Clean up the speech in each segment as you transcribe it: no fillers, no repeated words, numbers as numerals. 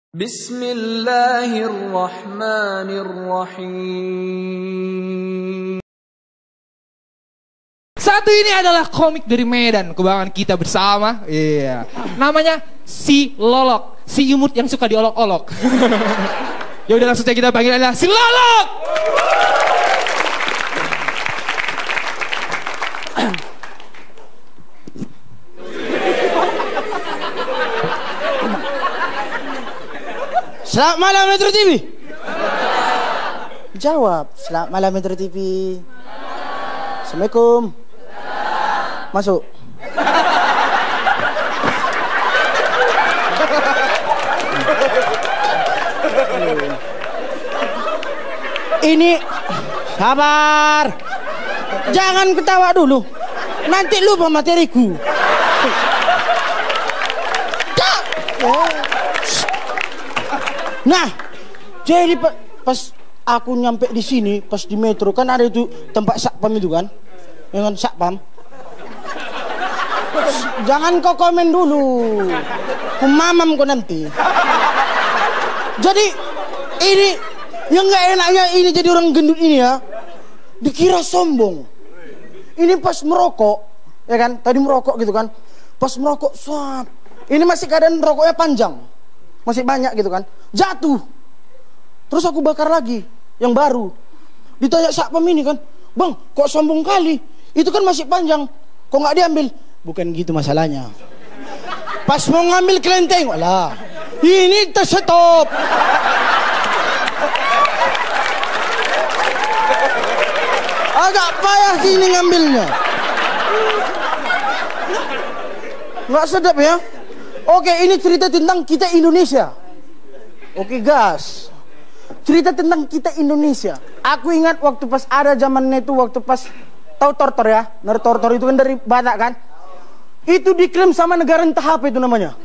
Bismillahirrahmanirrahim. Satu ini adalah komik dari Medan, kebanggaan kita bersama. Iya. Namanya Si Lolok, si imut yang suka diolok-olok. Ya udah langsung saja kita panggil adalah Si Lolok. Selamat malam Metro TV. Jawab, selamat malam Metro TV. Assalamualaikum. Masuk. Ini sabar. Jangan ketawa dulu. Nanti lupa materiku. Nah, jadi pas aku nyampe di sini, pas di metro kan ada itu tempat satpam itu kan, dengan satpam. Jangan kau komen dulu, mamam kau nanti. Jadi ini yang nggak enaknya ini jadi orang gendut ini ya, dikira sombong. Ini pas merokok, ya kan? Tadi merokok gitu kan, pas merokok, swap. Ini masih keadaan rokoknya panjang. Masih banyak gitu kan, jatuh. Terus aku bakar lagi yang baru. Ditanya satpam ini kan, bang kok sombong kali, itu kan masih panjang, kok nggak diambil? Bukan gitu masalahnya. Pas mau ngambil kelenteng, walah ini tersetop. Agak payah sini ngambilnya, nggak sedap ya. Oke, ini cerita tentang kita Indonesia. Oke, gas. Cerita tentang kita Indonesia. Aku ingat waktu pas ada zamannya itu, waktu pas tahu tortor ya, tortor itu kan dari Batak kan. Itu diklaim sama negara entah apa itu namanya.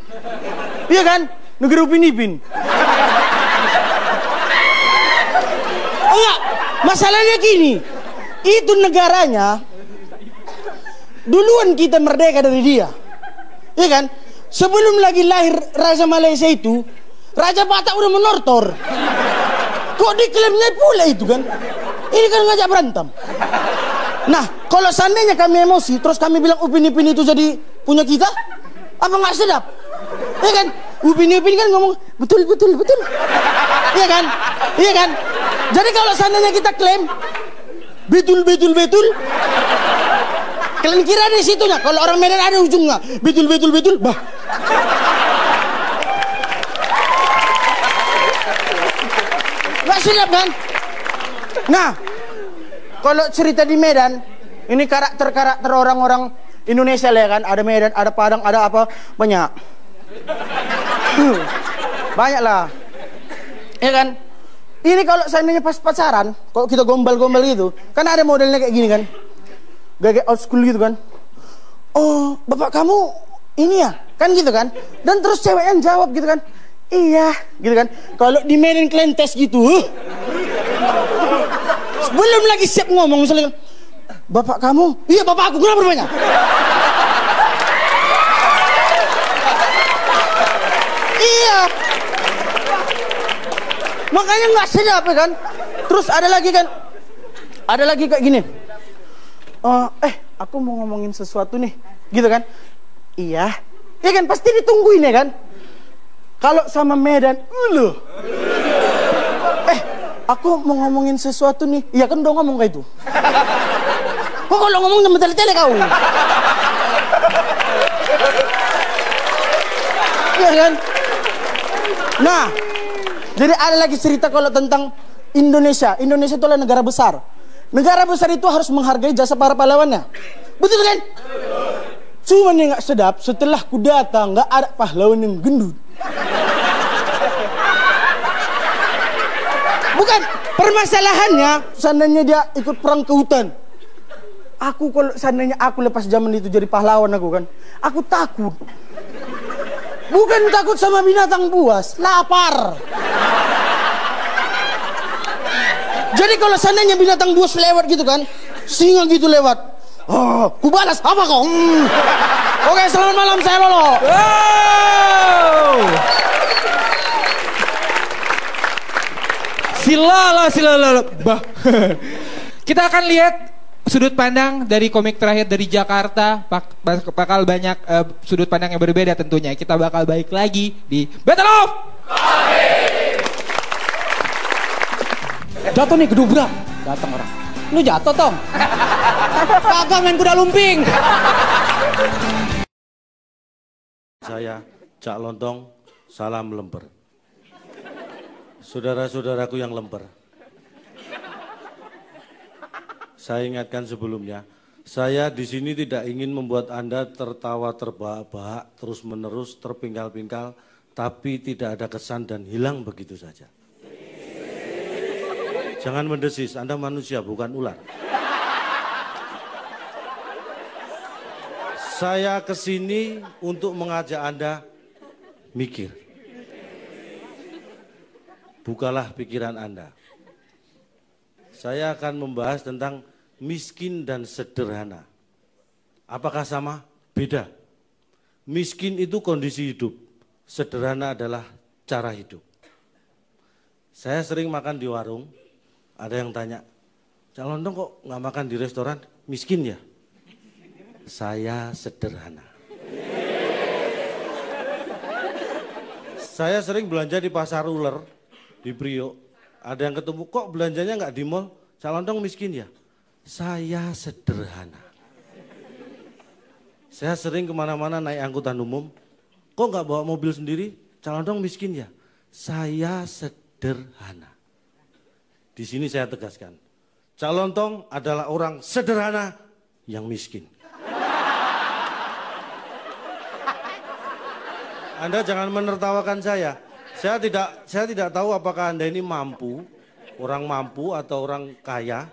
Iya kan? Negara Upin Ipin. Oh enggak, masalahnya gini. Itu negaranya duluan kita merdeka dari dia. Iya kan? Sebelum lagi lahir Raja Malaysia itu, Raja Batak udah menortor. Kok diklaimnya pula itu kan? Ini kan ngajak berantem. Nah, kalau seandainya kami emosi, terus kami bilang Upin Ipin itu jadi punya kita, apa nggak sedap? Iya kan? Upin Ipin kan ngomong betul. Iya kan? Iya kan? Jadi kalau seandainya kita klaim betul. Kalian kira di situnya, kalau orang Medan ada ujungnya, betul, bah. Gak sedap kan? Nah, kalau cerita di Medan, ini karakter orang-orang Indonesia lah ya kan, ada Medan, ada Padang, ada apa, banyak. Banyak lah. Ya kan? Ini kalau seandainya pas pacaran, kalau kita gombal-gombal gitu, kan ada modelnya kayak gini kan. Gak old school gitu kan. Oh, bapak kamu ini ya? Kan gitu kan. Dan terus cewek yang jawab gitu kan, iya gitu kan. Kalau di Medan klentes gitu, belum lagi siap ngomong misalnya, bapak kamu? Iya bapak aku, kenapa banyak? Iya. Makanya nggak sedap ya kan. Terus ada lagi kan, ada lagi kayak gini. Aku mau ngomongin sesuatu nih, gitu kan? Iya, ya kan pasti ditungguin ya kan? Kalau sama Medan, aku mau ngomongin sesuatu nih, iya kan udah ngomong kayak itu. Kok kalau ngomong sama tele-tele kau? Iya kan? Nah, jadi ada lagi cerita kalau tentang Indonesia. Indonesia itu adalah negara besar. Negara besar itu harus menghargai jasa para pahlawannya. Betul kan? Cuman yang gak sedap, setelah ku datang gak ada pahlawan yang gendut. Bukan, permasalahannya seandainya dia ikut perang ke hutan. Aku kalau seandainya aku lepas zaman itu jadi pahlawan aku kan, aku takut. Bukan takut sama binatang buas, lapar. Jadi kalau seandainya binatang buas lewat gitu kan, singa gitu lewat, ku balas apa kok? Oke, selamat malam, saya Lolo. Si Lolo. Bah. Kita akan lihat sudut pandang dari komik terakhir dari Jakarta. Bakal banyak sudut pandang yang berbeda tentunya. Kita bakal balik lagi di Battle of Jatuh nih gedubrak. Datang orang. Lu jatuh, Tong. Kagak main kuda lumping. Saya Cak Lontong, salam lemper. Saudara-saudaraku yang lemper. Saya ingatkan sebelumnya, saya di sini tidak ingin membuat Anda tertawa terbahak-bahak, terus-menerus, terpingkal-pingkal, tapi tidak ada kesan dan hilang begitu saja. Jangan mendesis, Anda manusia bukan ular. Saya kesini untuk mengajak Anda mikir. Bukalah pikiran Anda. Saya akan membahas tentang miskin dan sederhana. Apakah sama? Beda. Miskin itu kondisi hidup, sederhana adalah cara hidup. Saya sering makan di warung, ada yang tanya, Cak Lontong kok nggak makan di restoran? Miskin ya? Saya sederhana. Saya sering belanja di pasar uler, di Priok. Ada yang ketemu, kok belanjanya nggak di mall? Cak Lontong miskin ya? Saya sederhana. Saya sering kemana-mana naik angkutan umum, kok nggak bawa mobil sendiri? Cak Lontong miskin ya? Saya sederhana. Di sini saya tegaskan, Cak Lontong adalah orang sederhana yang miskin. Anda jangan menertawakan saya. Saya tidak tahu apakah Anda ini mampu, orang mampu atau orang kaya.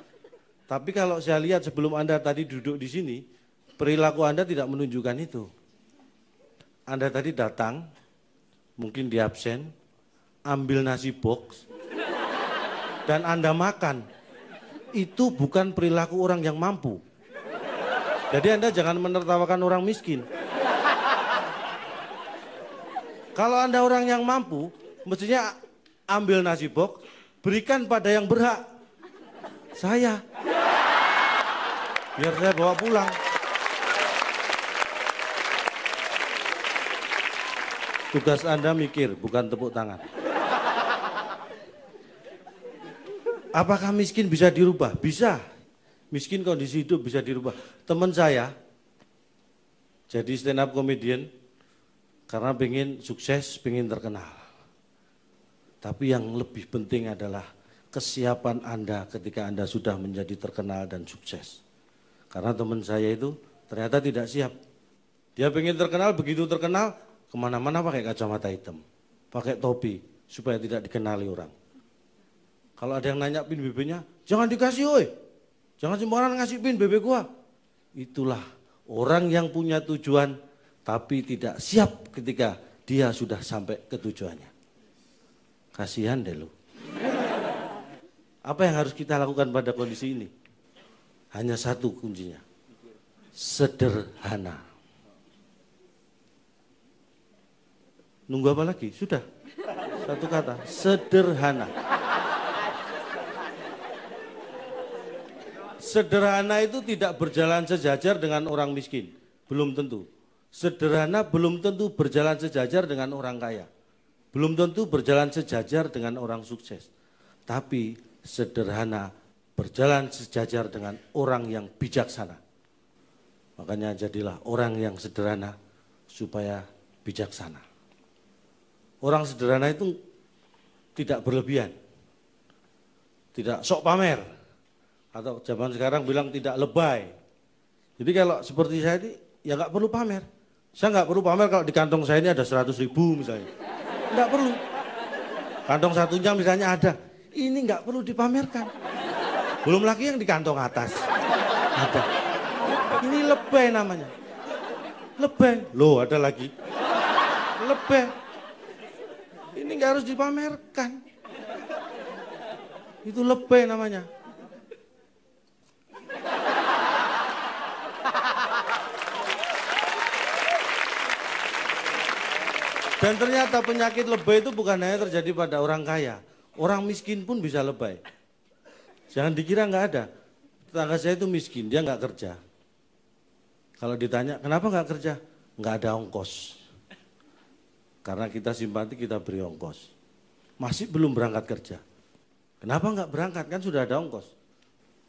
Tapi kalau saya lihat sebelum Anda tadi duduk di sini, perilaku Anda tidak menunjukkan itu. Anda tadi datang, mungkin di absen, ambil nasi box, dan Anda makan. Itu bukan perilaku orang yang mampu. Jadi Anda jangan menertawakan orang miskin. Kalau Anda orang yang mampu, mestinya ambil nasi box, berikan pada yang berhak. Saya. Biar saya bawa pulang. Tugas Anda mikir, bukan tepuk tangan. Apakah miskin bisa dirubah? Bisa. Miskin kondisi hidup bisa dirubah. Teman saya jadi stand up comedian karena pengen sukses, pengen terkenal. Tapi yang lebih penting adalah kesiapan Anda ketika Anda sudah menjadi terkenal dan sukses. Karena teman saya itu ternyata tidak siap. Dia pengen terkenal, begitu terkenal, kemana-mana pakai kacamata hitam, pakai topi, supaya tidak dikenali orang. Kalau ada yang nanya pin BB-nya, jangan dikasih oi. Jangan sembarangan ngasih pin BB gua. Itulah orang yang punya tujuan tapi tidak siap ketika dia sudah sampai ke tujuannya. Kasihan deh lu. Apa yang harus kita lakukan pada kondisi ini? Hanya satu kuncinya. Sederhana. Nunggu apa lagi? Sudah. Satu kata, sederhana. Sederhana itu tidak berjalan sejajar dengan orang miskin. Belum tentu. Sederhana belum tentu berjalan sejajar dengan orang kaya. Belum tentu berjalan sejajar dengan orang sukses. Tapi sederhana berjalan sejajar dengan orang yang bijaksana. Makanya jadilah orang yang sederhana supaya bijaksana. Orang sederhana itu tidak berlebihan. Tidak sok pamer. Atau zaman sekarang bilang tidak lebay. Jadi kalau seperti saya ini ya nggak perlu pamer. Saya nggak perlu pamer kalau di kantong saya ini ada 100.000 misalnya. Nggak perlu. Kantong satunya misalnya ada. Ini nggak perlu dipamerkan. Belum lagi yang di kantong atas. Ada. Ini lebay namanya. Lebay. Loh ada lagi. Lebay. Ini nggak harus dipamerkan. Itu lebay namanya. Dan ternyata penyakit lebay itu bukan hanya terjadi pada orang kaya. Orang miskin pun bisa lebay. Jangan dikira nggak ada. Tetangga saya itu miskin, dia nggak kerja. Kalau ditanya, kenapa nggak kerja? Nggak ada ongkos. Karena kita simpati, kita beri ongkos. Masih belum berangkat kerja. Kenapa nggak berangkat? Kan sudah ada ongkos.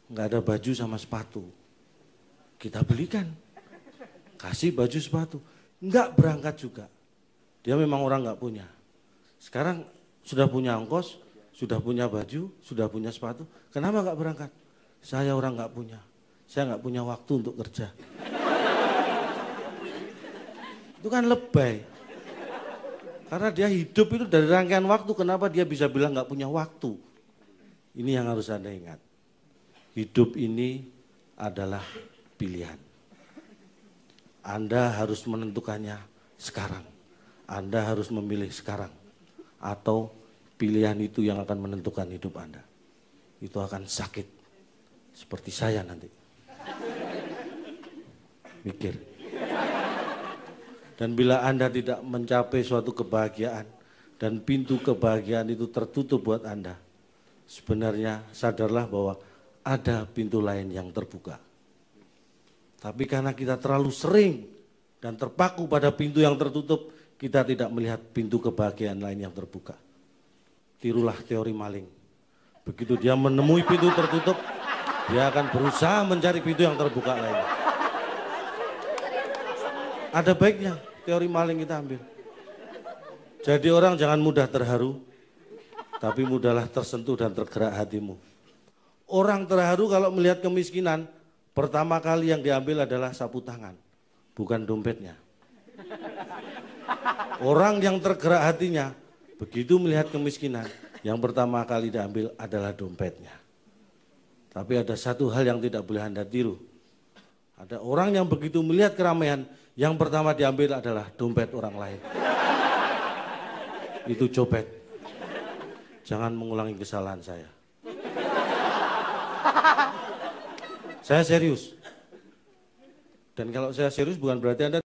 Nggak ada baju sama sepatu. Kita belikan. Kasih baju sepatu. Nggak berangkat juga. Dia memang orang nggak punya. Sekarang sudah punya ongkos, sudah punya baju, sudah punya sepatu. Kenapa nggak berangkat? Saya orang nggak punya. Saya nggak punya waktu untuk kerja. Itu kan lebay. Karena dia hidup itu dari rangkaian waktu, kenapa dia bisa bilang nggak punya waktu? Ini yang harus Anda ingat. Hidup ini adalah pilihan. Anda harus menentukannya sekarang. Anda harus memilih sekarang. Atau pilihan itu yang akan menentukan hidup Anda. Itu akan sakit. Seperti saya nanti. Mikir. Dan bila Anda tidak mencapai suatu kebahagiaan dan pintu kebahagiaan itu tertutup buat Anda, sebenarnya sadarlah bahwa ada pintu lain yang terbuka. Tapi karena kita terlalu sering dan terpaku pada pintu yang tertutup, kita tidak melihat pintu kebahagiaan lain yang terbuka. Tirulah teori maling. Begitu dia menemui pintu tertutup, dia akan berusaha mencari pintu yang terbuka lainnya. Ada baiknya teori maling kita ambil. Jadi orang jangan mudah terharu, tapi mudahlah tersentuh dan tergerak hatimu. Orang terharu kalau melihat kemiskinan, pertama kali yang diambil adalah sapu tangan, bukan dompetnya. Orang yang tergerak hatinya, begitu melihat kemiskinan, yang pertama kali diambil adalah dompetnya. Tapi ada satu hal yang tidak boleh Anda tiru. Ada orang yang begitu melihat keramaian, yang pertama diambil adalah dompet orang lain. Itu copet. Jangan mengulangi kesalahan saya. Saya serius. Dan kalau saya serius bukan berarti Anda